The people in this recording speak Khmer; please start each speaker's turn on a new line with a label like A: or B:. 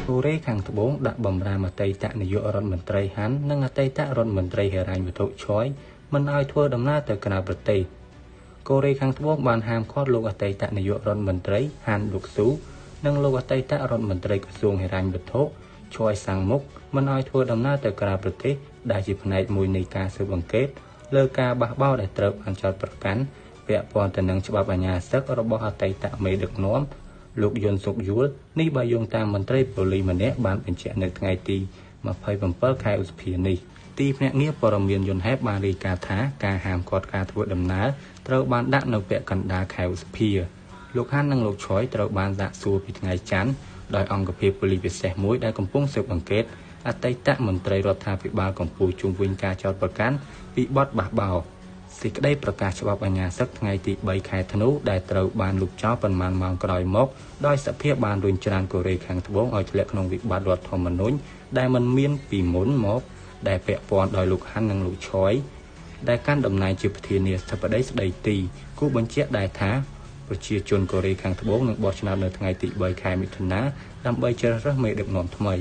A: កូរ៉េខាងត្បូងដាក់បម្រាមអតីតនាយករដ្ឋមន្ត្រីហាន់និងអតីតរដ្ឋមន្ត្រីហិរញ្ញវត្ថុឆយមិនឲ្យធ្វើដំណើរទៅក្រៅប្រទេសកូរ៉េខាងត្បូងបានហាមឃាត់លោកអតីតនាយករដ្ឋមន្ត្រីហាន់ឌុកស៊ូនិងលោកអតីតរដ្ឋមន្ត្រីក្រសួងហិរញ្ញវត្ថុឆយសាំងមុកមិនឲ្យធ្វើដំណើរទៅក្រៅប្រទេសដែលជាផ្នែកមួយនៃការស៊ើបអង្កេតលើការបះបោរដែលត្រូវបានចោទប្រកាន់ពាក់ព័ន្ធទៅនឹងច្បាប់អាជ្ញាសិទ្ធិរបស់អតីតមេដឹកនាំលោកយុនសុកយួលនេះបើយោងតាមមន្ត្រីប៉ូលីសម្នាក់បានបញ្ជាក់នៅថ្ងៃទី27ខែឧសភានេះទីភ្នាក់ងារព័ត៌មានយន្តហេបបានរាយការណ៍ថាការហាមឃាត់ការធ្វើដំណើរត្រូវបានដាក់នៅពាក់កណ្ដាលខែឧសភាលោកហាន់និងលោកឆយត្រូវបានដាក់សួរពីថ្ងៃច័ន្ទដោយអង្គភាពប៉ូលីសពិសេសមួយដែលកំពុងស៊ើបអង្កេតអតីតមន្ត្រីរដ្ឋាភិបាលកម្ពុជាជុំវិញការចោទប្រកាន់ពីបទបះបោរសេចក្តីប្រកាសច្បាប់អាជ្ញាសិទ្ធិថ្ងៃទី3ខែធ្នូដែលត្រូវបានលុបចោលប៉ុន្មានម៉ោងក្រោយមកដោយសភាបានរុញច្រានកូរ៉េខាងត្បូងឲ្យធ្លាក់ក្នុងវិបត្តិរដ្ឋធម្មនុញ្ញដែលមិនមានពីមុនមកដែលពាក់ព័ន្ធដោយលោកហាន់និងលោកឆយដែលកាន់តំណែងជាប្រធានាធិបតីស្ដីទីគូបញ្ជាក់ដែរថាប្រជាជនកូរ៉េខាងត្បូងនឹងបោះឆ្នោតនៅថ្ងៃទី3ខែមិថុនាដើម្បីជ្រើសរើសមេដឹកនាំថ្មី